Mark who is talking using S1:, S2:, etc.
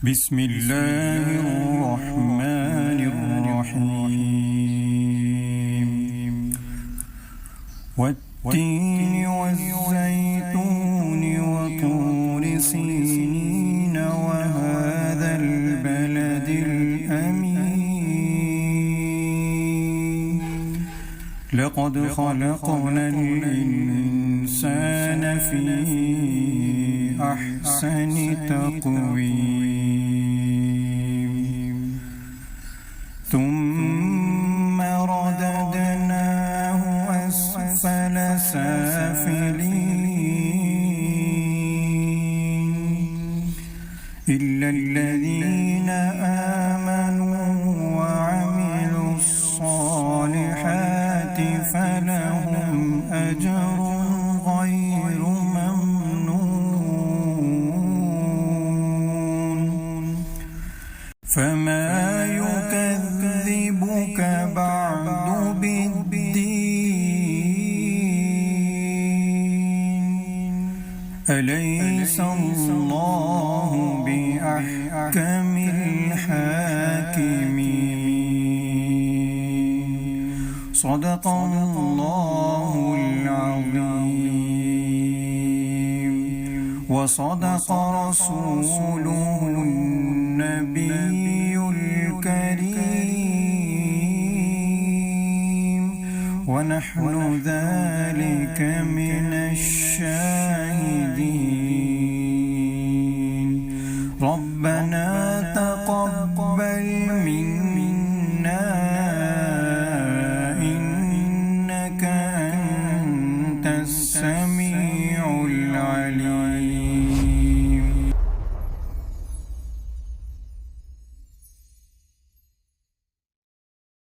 S1: بسم الله الرحمن الرحيم والتين والزيتون وطور سينين وهذا البلد الأمين لقد خلقنا الإنسان في أحسن تقويم ثم رددناه أسفل سافلين إلا الذين آمنوا وعملوا الصالحات فلهم أجر غير ممنون فما يكذبك بعد بالدين أليس الله بأحكم الحاكمين صدق الله العظيم وصدق رسوله النبي الكريم ونحن ذلك من الشاهدين ربنا تقبل منا